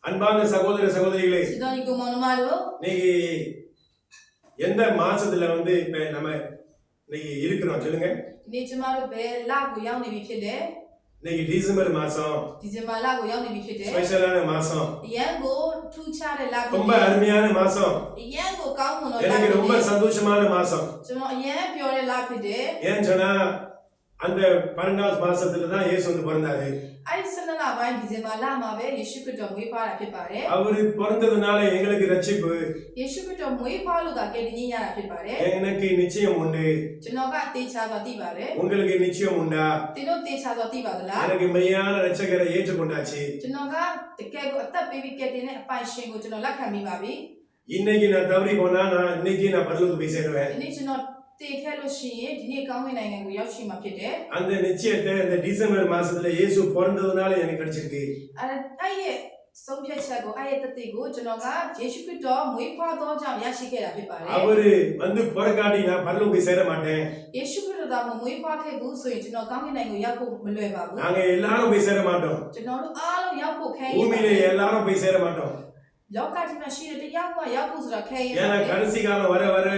அன்பான சகோதர சகோதரிகளே, இன்னைக்கு எந்த மாசத்துல இப்ப நம்ம இன்னைக்கு இருக்கிறோம் சொல்லுங்க. இன்னைக்கு டிசம்பர் மாசம், ஸ்பெஷலான மாசம், ரொம்ப அருமையான மாசம், எனக்கு ரொம்ப சந்தோஷமான மாசம். ஏன் சொன்னா அந்த 12வது மாசத்துல தான் இயேசு பிறந்தாரு. அவரு பிறந்ததுனால எங்களுக்கு ரட்சிப்பு, எனக்கு நிச்சயம் உண்டு. உங்களுக்கு நிச்சயம் உண்டா? எனக்கு மெய்யான ரட்சகரை ஏற்றுக்கொண்டாச்சு. இன்னைக்கு நான் தவறி போனா இன்னைக்கு நான் பரலோகத்துக்கு போய் சேருவேன். அந்த நிச்சயத்தை இந்த டிசம்பர் மாசத்துல இயேசு பிறந்ததுனால எனக்கு கிடைச்சிருக்கு. அவரு பிறக்காட்டி நான் பரலோகம் போய் சேர மாட்டேன். நாங்க எல்லாரும் போய் சேர மாட்டோம். பூமியில எல்லாரும் போய் சேர மாட்டோம். ஏன்னா கடைசி காலம் வர வர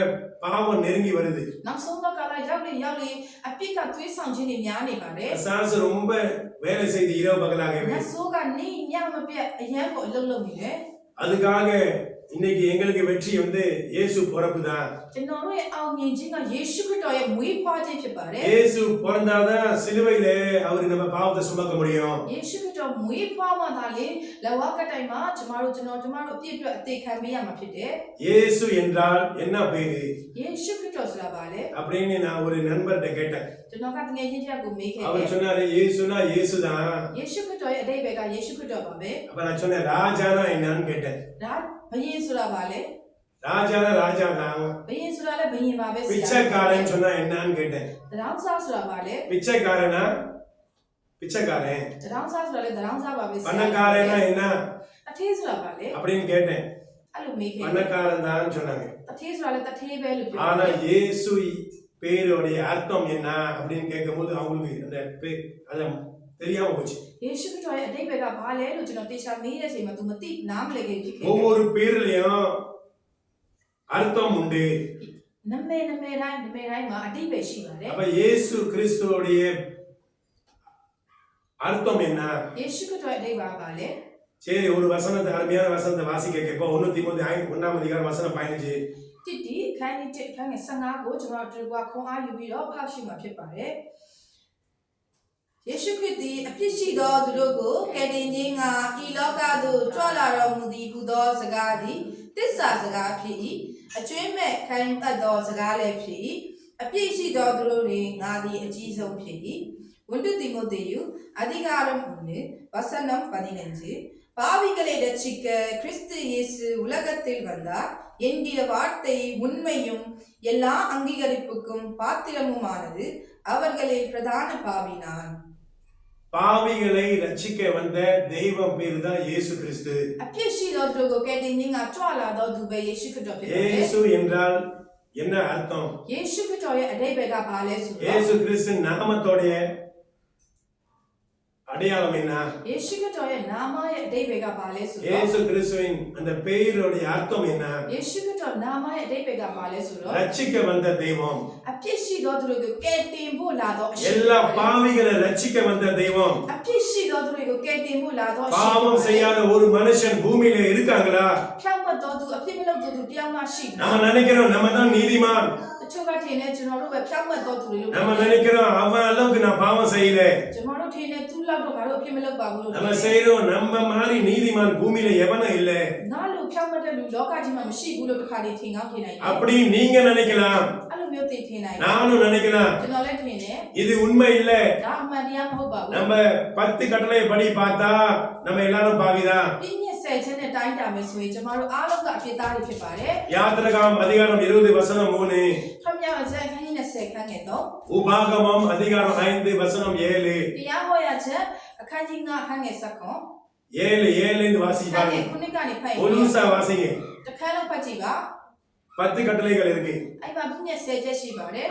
பாவம் நெருங்கி வருது. சாசு ரொம்ப வேலை செய்து இரவு பகலாக. அதுக்காக இன்னைக்கு எங்களுக்கு வெற்றி இயேசு பிறப்புதான். இயேசு பிறந்தாதான் சிலுவையில அவரு நம்ம பாவத்தை சுமக்க முடியும். இயேசு என்றால் என்ன பேரு அப்படின்னு நான் ஒரு நண்பர்கிட்ட கேட்டேன். அவர் சொன்னாரு இயேசுனா இயேசுதான். அப்ப நான் சொன்னேன் ராஜானா என்னன்னு கேட்டேன். ராஜானா ராஜாதான். பிச்சைக்காரன் சொன்னா என்னன்னு கேட்டேன். பிச்சைக்காரனா பிச்சைக்காரன். பணக்காரனா என்ன அப்படின்னு கேட்டேன். பணக்காரன் தான் சொன்னாங்க. ஆனா இயேசு பேருடைய அர்த்தம் என்ன அப்படின்னு கேட்கும் போது அவங்களுக்கு அந்த அத தெரியாம போச்சு. ஒவ்வொரு பேர்லயும் அர்த்தம் உண்டு. அப்ப இயேசு கிறிஸ்துவோடைய அர்த்தம் என்ன? சரி, ஒரு வசனத்தை அருமையான வசனத்தை வாசிக்க கேட்போம். 1 தீமோத்தேயு 1ஆம் அதிகாரம் வசனம் 15. 예수 그리스도의 앞이시더 두르고 깨딘징아 이로가도 쫄아러무디 후더 스가디 뜻사 스가피 아주메 카인따더 스가레피 앞이시더 두르리 나디 아지성피 1 தீமோத்தேயு அதிகாரம் 1 வசனம் 15. பாவிகளை ரட்சிக்க கிறிஸ்து இயேசு உலகத்தில் வந்தார் என்கிற வார்த்தை உண்மையும் எல்லா அங்கீகரிப்புக்கும் பாத்திரமுமானது. அவர்களில் பிரதான பாவி நான். பாவிகளை ரட்சிக்க வந்த தெய்வம் பேரு தான் இயேசு கிறிஸ்து. இயேசு என்றால் என்ன அர்த்தம்? இயேசு கிறிஸ்து நாமத்தோடைய அடையாளம் என்ன? இயேசு கிறிஸ்துவின் அந்த பெயருடைய அர்த்தம் என்ன? ரட்சிக்க வந்த தெய்வம். எல்லா பாவிகளை ரட்சிக்க வந்த தெய்வம். பாவம் செய்யாத ஒரு மனுஷன் பூமியில இருக்காங்களா? நம்ம நினைக்கிறோம் நம்ம தான் நீதிமான். நம்ம நினைக்கிறோம் அவன் அளவுக்கு நான் பாவம் செய்யல. நம்ம செய்யறோம் நம்ம மாதிரி நீதிமான் பூமியில எவனும் இல்ல. அப்படி நீங்க நினைக்கலாம், நானும் நினைக்கலாம். இது உண்மை இல்ல. நம்ம 10 கட்டளையை படி பார்த்தா நம்ம எல்லாரும் பாவிதான். யாத்திராகமம் அதிகாரம் 20 வசனம் 3. உபாகமம் அதிகாரம் 5 வசனம் 7. 7 வாசிப்பாங்க. முழுசா வாசிங்க. 10 கட்டளைகள் இருக்கு.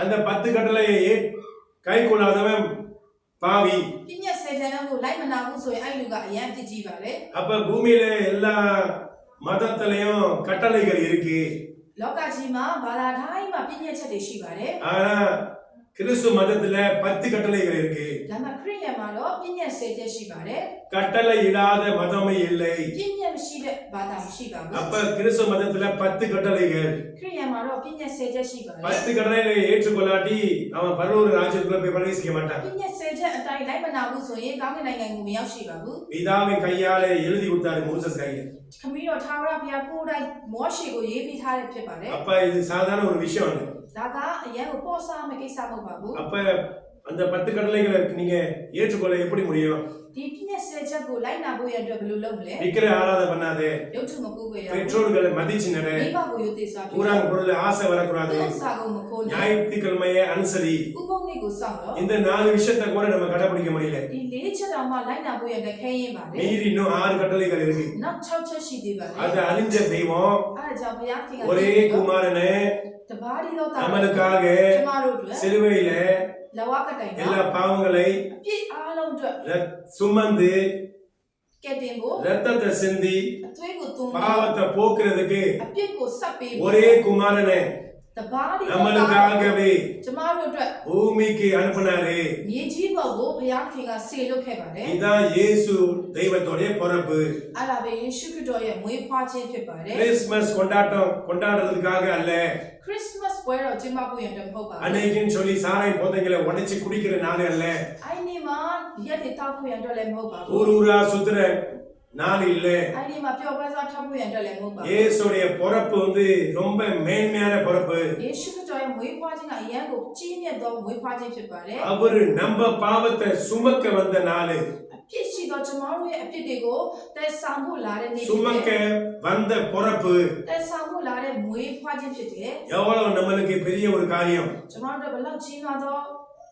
அந்த 10 கட்டளையை கை கொள்ளாதவன் பாவி ပြည့်ညက်ဆယ်တန်လုံးကိုလိုက်မနာဘူးဆိုရင်အဲ့လူကအရန်ပြစ်ကြည့်ပါလေ அப்ப பூமியில எல்லா மதத்திலையும் கட்டளைகள் இருக்கு လောကကြီးမှာဘာသာတိုင်းမှာပြည့်ညက်ချက်တွေရှိပါတယ် ஆனா கிறிஸ்து மதத்துல 10 கட்டளைகள் இருக்கு ဒါမှခရစ်ယာန်မှာတော့ပြည့်ညက်ဆယ်ချက်ရှိပါတယ် கட்டளை இடாத மதமே இல்லை ပြည့်ညက်မရှိတဲ့ဘာသာမရှိပါဘူး அப்ப கிறிஸ்து மதத்துல 10 கட்டளைகள் ခရစ်ယာန်မှာတော့ပြည့်ညက်ဆယ်ချက်ရှိပါတယ် 10 கட்டளைகளை ஏற்றுக்கொள்ளாட்டி அவன் பரலோக ராஜ்யத்துக்குள்ள போய் பிரவேசிக்க மாட்டான் ပြည့်ညက်ဆယ်ချက်အတိုင်းလိုက်မနာဘူးဆိုရင်ကောင်းကင်နိုင်ငံကိုမရောက်ရှိပါဘူး பிதாவின் கையாலே எழுதி கொடுத்தாரு மோசஸ் கையில ခမီးတော်ထာဝရဘုရားကိုယ်တိုင်မောရှေကိုရေးပေးထားတဲ့ဖြစ်ပါတယ် அப்ப இது சாதாரண ஒரு விஷயம் இல்லை ဒါကအရန်ကိုပေါ်စားမယ့်ကိစ္စမဟုတ်ပါဘူး அப்ப அந்த 10 கட்டளைகளை நீங்க ஏற்றுக்கொள்ள எப்படி முடியும் ဒီပြည့်ညက်ဆယ်ချက်ကိုလိုက်နာဖို့ရအတွက်ဘယ်လိုလုပ်မလဲ விக்கிர ஆராதனை பண்ணாதே ရုပ်ထုမကူးွယ်ရဘူး பெற்றோர்களை மதிச்சினரே မိဘကိုယုတ်သိစွာပြု ஊராங்க பொருள் ஆசை வரக்கூடாது သူစာကုန်မခိုးနဲ့ ஞாயிற்றுக்கிழமையை அனுசரி ဥပုံနေ့ကိုစောင့်တော့ இந்த 4 விஷயத்தை கூட நம்ம கடைபிடிக்க முடியல ဒီ၄ချက်တော်မှလိုက်နာဖို့ရတဲ့ခဲရင်ပါလေ மீறி இன்னும் 6 கட்டளைகள் இருக்கு နောက်6ချက်ရှိသေးပါလေ அது அழிஞ்ச தெய்வம் အဲဒါကြောင့်ဘုရားခင်က ஒரே குமாரனை တပါးဒီတော့တာ நம்மளுக்காக ကျမတို့အတွက် சிலுவையில လဝကတိုင်က எல்லா பாவங்களை အပြစ်အားလုံးအတွက် சுமந்து ကဲတင်ဖို့ ரத்தத்தை சிந்தி အသွေးကိုသွန်းပြီး பாவத்தை போக்குறதுக்கு အပြစ်ကိုဆက်ပေးဖို့ ஒரே குமாரனை တပါးဒီတော့တာ நம்மளுக்காகவே ကျမတို့အတွက် பூமிக்கு அனுப்பினாரு မြေကြီးဘောက်ကိုဘုရားခင်ကဆေလွတ်ခဲ့ပါတယ် இதான் இயேசு தெய்வத்தோடைய பிறப்பு အဲ့ဒါပဲယေရှုခရစ်တော်ရဲ့မွေးဖွားခြင်းဖြစ်ပါတယ် கிறிஸ்துமஸ் கொண்டாடுறதுக்காக அல்ல ခရစ်စမတ်ပွဲတော်ကျင်းပဖို့ရတဲ့မဟုတ်ပါဘူး அன்னைக்குன்னு சொல்லி சாராய் போதைகளை உடைச்சு குடிக்கிற நாள் அல்ல အဲ့ဒီမှာရက်တွေတောက်ဖို့ရတဲ့လည်းမဟုတ်ပါဘူး ஊர் ஊரா சுத்துற நாள் இல்ல အဲ့ဒီမှာပျော်ပွဲစားထောက်ဖို့ရတဲ့လည်းမဟုတ်ပါဘူး இயேசுடைய பிறப்பு வந்து ரொம்ப மேன்மையான பிறப்பு ယေရှုခရစ်တော်ရဲ့မွေးဖွားခြင်းကအရန်ကိုကြီးမြတ်သောမွေးဖွားခြင်းဖြစ်ပါတယ် அவரு நம்ம பாவத்தை சுமக்க வந்த நாள் အပြစ်ရှိသောကျွန်တော်တို့ရဲ့အပြစ်တွေကိုတက်ဆောင်ဖို့လာတဲ့နေ့ சுமக்க வந்த பிறப்பு တက်ဆောင်ဖို့လာတဲ့မွေးဖွားခြင်းဖြစ်တယ် எவ்வளவு நம்மளுக்கு பெரிய ஒரு காரியம் ကျွန်တော်တို့ဘယ်လောက်ကြီးမားသော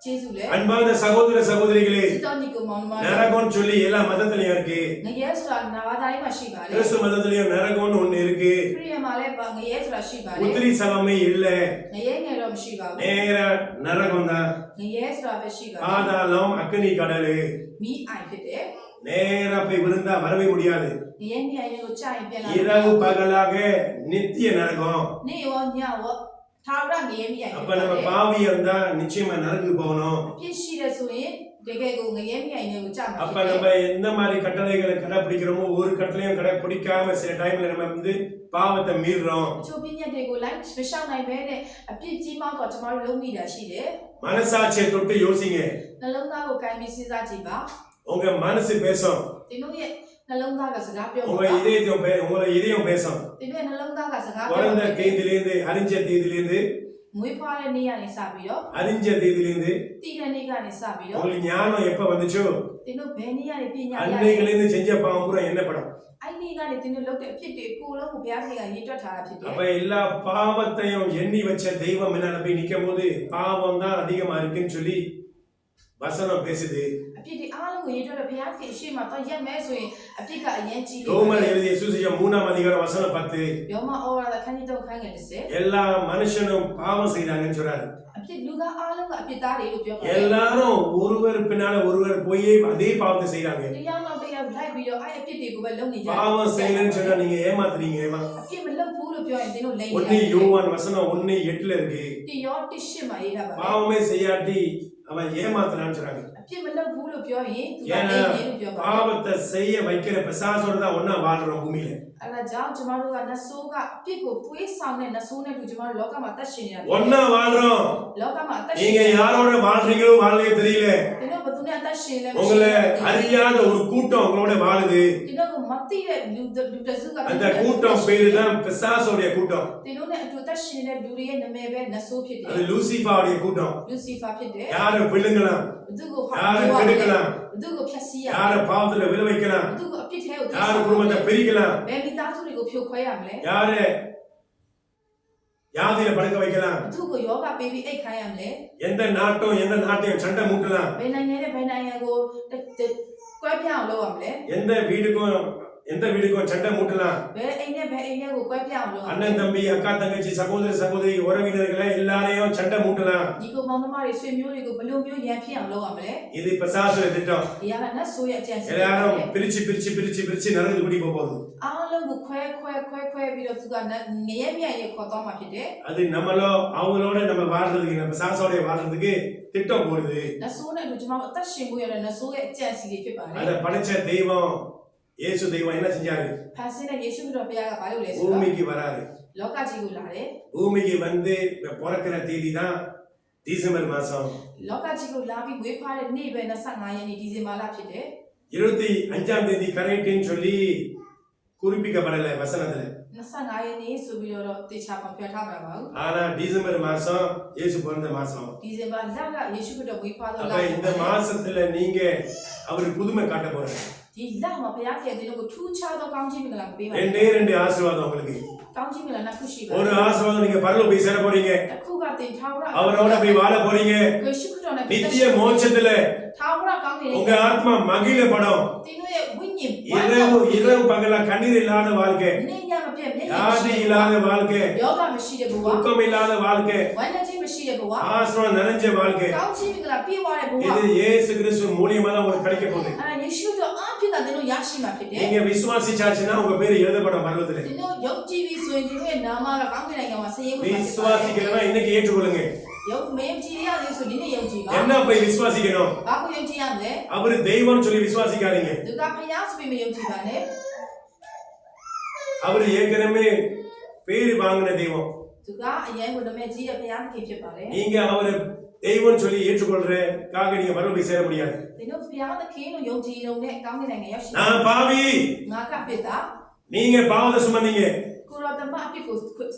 ကျေးဇူးလဲ அன்பான சகோதர சகோதரிகளே ဒီတော်ညီကိုမောင်နှမ நரகம்னு சொல்லி எல்லா மதத்திலயும் இருக்கு ငရဲဆိုတာနာဘာသာရေးမှာရှိပါလေ கிறிஸ்து மதத்திலயும் நரகம்னு ஒண்ணு இருக்கு ခရစ်ယာန်မှာလည်းငရဲဆိုတာရှိပါလေ உத்திரி சலமே இல்ல ငရဲငယ်တော့မရှိပါဘူး நேர நரகம் தான் ငရဲဆိုတာပဲရှိပါလေ பாதாளம் அக்னி கடலு မီးအိုင်ဖြစ်တယ် நேரா போய் விழுந்தா வரவே முடியாது ငရဲမြအိုင်ကိုကြာရင်ပြန်လာ இரவு பகலாக நித்திய நரகம் နေ့ရောညရောထာဝရငရဲမြအိုင် அப்ப நம்ம பாவியா இருந்தா நிச்சயமா நரகுக்கு போகணும் ပြစ်ရှိတဲ့ဆိုရင်တကယ်ကိုငရဲမြအိုင်ကိုကြာမှာ அப்ப நம்ம எந்த மாதிரி கட்டளைகளை கடைபிடிக்கிறோமோ ஒரு கட்டளையும் கடைபிடிக்காம சில டைம்ல நம்ம வந்து பாவத்தை மீறுறோம் အချို့ပြည့်ညက်တွေကိုလိုက်မရှောင်နိုင်ပဲနဲ့အပြစ်ကြီးမောက်တော့ကျွန်တော်တို့လုံးမိတာရှိတယ် மனசாட்சியை தொட்டு யோசிங்க နှလုံးသားကိုကိုင်းပြီးစဉ်းစားကြည့်ပါ உங்க மனசு பேசும் သင်တို့ရဲ့နှလုံးသားကစကားပြော உங்க ပါ உங்களோட இதயம் பேசும் သင်တို့ရဲ့နှလုံးသားကစကားပြော பிறந்த தேதியிலிருந்து அறிஞ்ச தேதியிலிருந்து မွေးဖွားတဲ့နေ့ကနေစပြီးတော့ அறிஞ்ச தேதியிலிருந்து တည်တဲ့နေ့ကနေစပြီးတော့ உங்களுக்கு ஞானம் எப்ப வந்துச்சோ သင်တို့ဘယ်နေ့ကနေပညာရ அன்னைகளிலிருந்து செஞ்ச பாவம் பூரா என்ன படம் အဲ့ဒီကနေသင်တို့လုပ်တဲ့အဖြစ်တွေအကိုလုံးကိုဘုရားခင်ကရေးတွက်ထားတာဖြစ်တယ် அப்ப எல்லா பாவத்தையும் எண்ணி வச்ச தெய்வம் என்னால போய் நிக்கும் போது பாவம் தான் அதிகமா இருக்குன்னு சொல்லி வசனம் பேசுது အဖြစ်တွေအားလုံးကိုရေးတွက်တဲ့ဘုရားခင်အရှိမတော့ရက်မဲဆိုရင်အဖြစ်ကအရင်ကြီး ரோமர் எழுதிய சுவிசேஷம் 3ஆம் அதிகாரம் வசனம் 10 ယောမဩဝါဒခန်းကြီးတော့ခန်းငယ်30 எல்லா மனுஷனும் பாவம் செய்றாங்கன்னு சொல்றாரு အဖြစ်လူသားအားလုံးကအဖြစ်သားတွေလို့ပြောပါတယ် எல்லாரும் ஒருவர் பின்னால ஒருவர் போய் அதே பாவத்தை செய்றாங்க တရားနောက်တရားလိုက်ပြီးတော့အဲ့အဖြစ်တွေကိုပဲလုပ်နေကြတယ် பாவம் செய்யலன்னு சொன்னா நீங்க ஏமாத்துறீங்க အဖြစ်မလုပ်ဘူးလို့ပြောရင်သင်တို့လိမ့်နေ ஒன்னு யோவான் வசனம் 1:8ல இருக்கு တယော1:8မှာရေးထားပါတယ် பாவமே செய்யாட்டி அவன் ஏமாத்துறான்னு சொல்றாங்க အဖြစ်မလုပ်ဘူးလို့ပြောရင်သူက ஏன்னா လိမ့်နေလို့ပြောပါတယ် பாவத்தை செய்ய வைக்கிற பிசாசோட தான் ஒண்ணா வாழ்றோம் பூமியில အဲ့ဒါကြောင့်ကျမတို့ကနတ်ဆိုးကအပြစ်ကိုပွေးဆောင်တဲ့နတ်ဆိုးနဲ့တူကျမတို့လောကမှာအသက်ရှင်နေတာ ஒண்ணா வாழ்றோம் လောကမှာအသက်ရှင် நீங்க யாரோட வாழ்றீங்களோ வாழலையோ தெரியல သင်တို့ဘယ်သူနဲ့အသက်ရှင်လဲ உங்களை அறியாத ஒரு கூட்டம் உங்களோட வாழுது သင်တို့ကမသိတဲ့လူတစုက அந்த கூட்டம் பேரு தான் பிசாசோடைய கூட்டம் သင်တို့နဲ့အတူအသက်ရှင်တဲ့လူတွေရဲ့နာမည်ပဲနတ်ဆိုးဖြစ်တယ် அது லூசிஃபாவுடைய கூட்டம் လူစီဖာဖြစ်တယ် யாரை விழுங்கலாம் ဘသူကိုဟာ யாரை கெடுக்கலாம் ဘသူကိုဖျက်ဆီးရ யாரை பாவத்துல விழ வைக்கலாம் ဘသူကိုအပြစ်ထဲကို யாரு குடும்பத்தை பிரிக்கலாம் ဘယ်မိသားစုတွေကိုဖြိုခွဲရမလဲ யாரை வியாதியில படுக்க வைக்கலாம் ဘသူကိုယောဂပေးပြီးအိတ်ခိုင်းရမလဲ எந்த நாட்டையும் சண்டை மூட்டலாம் ဘယ်နိုင်ငံနဲ့ဘယ်နိုင်ငံကိုကွဲပြားအောင်လုပ်ရမလဲ எந்த வீடுக்கும் எந்த வீட்டுக்கும் சண்டை மூட்டலாம்.ဘယ်အိမ်နဲ့ဘယ်အိမ်နဲ့ကိုကွဲပြားအောင်လုပ် அண்ணன் தம்பி அக்கா தங்கச்சி சகோதர சகோதரி உறவினர்களை எல்லாரையும் சண்டை மூட்டலாம். ဒီကိုမောင်နှမတွေဆွေမျိုးတွေကိုဘယ်လိုမျိုးရန်ဖြစ်အောင်လုပ်ရမလဲ இது பிசாசுடைய திட்டம். ဒီကနတ်ဆိုးရဲ့အကြံစီ எல்லாரும் பிரிச்சு நடந்து குடி போகுது. အားလုံးကိုခွဲပြီးတော့သူကငရဲမြတ်ရဲ့ခေါ်တော့မှာဖြစ်တယ် அது நம்மளோ அவங்களோட நம்ம வாழ்றதுக்கு நம்ம பிசாசோட வாழ்றதுக்கு திட்டம் போடுது. နတ်ဆိုးနဲ့လူကျွန်တော်အသက်ရှင်ဖို့ရတဲ့နတ်ဆိုးရဲ့အကြံစီတွေဖြစ်ပါတယ် அதை படைச்ச தெய்வம் இயேசு தெய்வம் என்ன செஞ்சாரு? ဖန်ဆင်းတဲ့ယေရှုခရစ်တော်ဘုရားကဘာလုပ်လဲဆိုတော့ பூமிக்கு வராரு. လောကကြီးကိုလာတယ် பூமிக்கு வந்து பிறக்கிற தேதி தான் டிசம்பர் மாசம். လောကကြီးကိုလာပြီးဝေးဖားတဲ့နေ့ပဲ25ရက်နေ့ဒီဇင်ဘာလဖြစ်တယ် 25ஆம் தேதி கரெக்ட்னு சொல்லி குறிப்பிக்கப்படல வசனத்துல. 25ရက်နေ့ဆိုပြီးတော့တေချာဖော်ပြထားပါပါဘူး ஆனா டிசம்பர் மாசம் இயேசு பிறந்த மாசம். ဒီဇင်ဘာလကယေရှုခရစ်တော်ဝေးဖားတော့ அப்ப இந்த மாசத்துல நீங்க அவருக்கு புதுமை காட்ட போறீங்க. ဒီလမှာဘုရားရဲ့ဒီလိုကိုထူးခြားသောကောင်းချီးမင်္ဂလာကိုပေးပါမယ် ரெண்டு ஆசீர்வாதம் உங்களுக்கு. ကောင်းချီးမင်္ဂလာနှစ်ခုရှိပါ ஒரு ஆசீர்வாதம் நீங்க பரலோகம் போய் சேர போறீங்க. တစ်ခုကတင်ထာဝရ அவரோட போய் வாழ போறீங்க. ယေရှုခရစ်တော်နဲ့ நித்திய மோட்சத்துல ထာဝရကောင်းကင် உங்க ஆத்மா மகிழப்படும். တင်တို့ရဲ့ဝိညာဉ် இரவு பகலா கண்ணீர் இல்லாத வாழ்க்கை, နေညမပြတ်မျက်ရည် வியாதி இல்லாத வாழ்க்கை, ယောဂမရှိတဲ့ဘဝ துக்கம் இல்லாத வாழ்க்கை, ဝမ်းနည်းခြင်းမရှိတဲ့ဘဝ ஆசீர்வாதம் நிறைஞ்ச வாழ்க்கை. ကောင်းချီးမင်္ဂလာပြည့်ဝတဲ့ဘဝ இது இயேசு கிறிஸ்து மூலியமா தான் உங்களுக்கு கிடைக்க போகுது. အဲ့ယေရှုတော်အားဖြင့်တင်တို့ရရှိမှာဖြစ်တယ် நீங்க விசுவாசிச்சாச்சுன்னா உங்க பேரு எழுதப்படும் பரலோகத்துல. တင်တို့ယုံကြည်ပြီးဆိုရင်တင်တို့ရဲ့နာမကကောင်းကင်နိုင်ငံမှာဆင်းရဲဝင်မှာဖြစ်ပါတယ် விசுவாசிக்கலன்னா இன்னைக்கு ஏற்றுக்கொள்ளுங்க. ယုံမယုံကြည်ရသေးဆိုဒီနေ့ယုံကြည်ပါ என்ன போய் விசுவாசிக்கணும்? ဘာကိုယုံကြည်ရမလဲ அவரு தெய்வம்னு சொல்லி விசுவாசிக்காதீங்க. သူကဖျားဆိုပြီးမယုံကြည်ပါနဲ့ அவரு ஏற்கனவே பேரு வாங்கின தெய்வம். သူကအရင်ကတည်းကကြီးတဲ့ဖျားသခင်ဖြစ်ပါတယ် நீங்க அவரை தெய்வம்னு சொல்லி ஏற்றுக்கொள்றதுக்காக நீங்க பரலோகம் போய் சேர முடியாது. တင်တို့ဖျားသခင်ကိုယုံကြည်လို့နဲ့ကောင်းကင်နိုင်ငံရောက်ရှိ நான் பாவி, ငါကပိတာ நீங்க பாவத்தை சுமந்தீங்க, ကိုရောတမအပြစ်ကို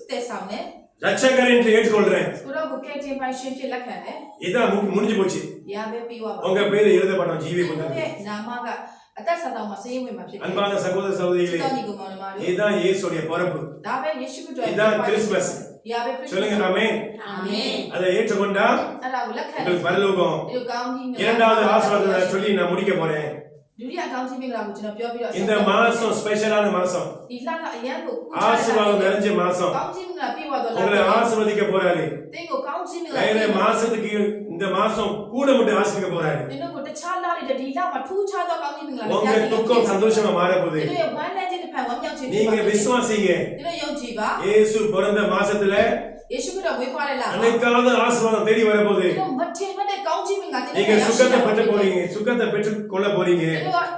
တည်ဆောင်တယ် ரட்சகர் என்று ஏற்றுக்கொள்றேன். ကိုရောကိုကဲတင်ပိုင်ရှင်ဖြစ်လက်ခံတယ် இதான் முடிஞ்சு போச்சு. ရပဲပြီးသွားပါ உங்க பேரு எழுதப்படும் ஜீவி ဒီ புத்தகத்தில். ရဲ့နာမကအသက်ဆက်တော်မှာဆင်းရဲဝင်မှာဖြစ်တယ် அன்பான சகோதர சகோதரிகளே, တော်ညီကိုမောင်နှမတို့ இதுதான் இயேசுடைய பிறப்பு. ဒါပဲယေရှုခရစ်တော် இதுதான் கிறிஸ்துமஸ். ရပဲခရစ် சொல்லுங்க တော် ஆமென். အာမင် அதை ஏற்றுக்கொண்டா အဲ့ဒါကိုလက်ခံတယ် உங்களுக்கு பரலோகம். ဒီလိုကောင်းကြီး இரண்டாவது ஆசீர்வாதத்தை சொல்லி நான் முடிக்க போறேன். ဒုတိယကောင်းကြီးမင်္ဂလာကိုကျွန်တော်ပြောပြီးတော့ இந்த மாசம் ஸ்பெஷலான மாசம், ဒီလကအရန်ကို ஆசீர்வாதம் நிறைஞ்ச மாசம். ကောင်းကြီးမင်္ဂလာပြည့်ဝတော် உங்களை လာ ஆசீர்வதிக்க போறாரு. တင်းကိုကောင်းကြီးမင်္ဂလာ வேற மாசத்துக்கு இந்த மாசம் கூட மட்டும் ஆசீர்வதிக்க போறாரு. တင်းတို့ကိုတခြားလားတဲ့ဒီလမှာထူးခြားသောကောင်းကြီးမင်္ဂလာ உங்க துக்கம் சந்தோஷமா மாற போகுது. တင်းရဲ့ဝမ်းနည်းခြင်းတစ်ဖက်ဝမ်းမြောက်ခြင်း நீங்க விசுவாசிங்க. တင်းတို့ယုံကြည်ပါ இயேசு பிறந்த மாசத்துல ယေရှုခရစ်တော်ဝေးဖွားတဲ့လ அன்னைக்காவது ஆசீர்வாதம் தேடி வர போகுது. တင်းတို့မထင်မဲ့တဲ့ကောင်းကြီးမင်္ဂလာတင်း நீங்க சுகத்தை பெற்று போறீங்க, சுகத்தை பெற்று கொள்ள போறீங்க. တင်းတို့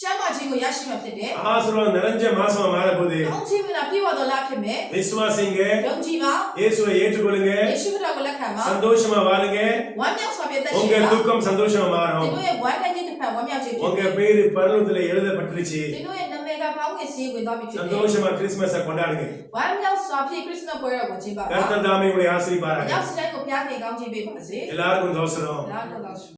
ကျမ်းမာခြင်းကိုရရှိမှာဖြစ်တယ် ஆசீர்வாதம் நிறைஞ்ச மாசமா மாற போகுது. ကောင်းကြီးမင်္ဂလာပြည့်ဝတော်လာဖြစ်မယ် விசுவாசிங்க, ယုံကြည်ပါ இயேசுவை ஏற்றுக்கொள்ளுங்க, ယေရှုခရစ်တော်ကိုလက်ခံပါ சந்தோஷமா வாழுங்க. ဝမ်းမြောက်စွာပြည့်သက် உங்க ရှင်ပါ துக்கம் சந்தோஷமா တင်း மாறும். တို့ရဲ့ဝမ်းနည်းခြင်းတစ်ဖက်ဝမ်းမြောက်ခြင်းဖြစ် உங்க တယ် பேரு பரலோகத்துல எழுதப்பட்டுருச்சு. တင်းတို့ရဲ့နာမည်ကကောင်းကင်စီးဝင်သွားပြီဖြစ်တယ် சந்தோஷமா கிறிஸ்துமஸை கொண்டாடுங்க. ဝမ်းမြောက်စွာဖြည့်ခရစ်စမတ်ပွဲတော်ကိုကျင်းပပါ கர்த்தர் தாமே உங்களை ஆசீர்வதிப்பாராக. ရောက်စတဲ့ကိုဘုရားခင်ကောင်းချီးပေးပါစေ எல்லாருக்கும் தோசனம். လာတော့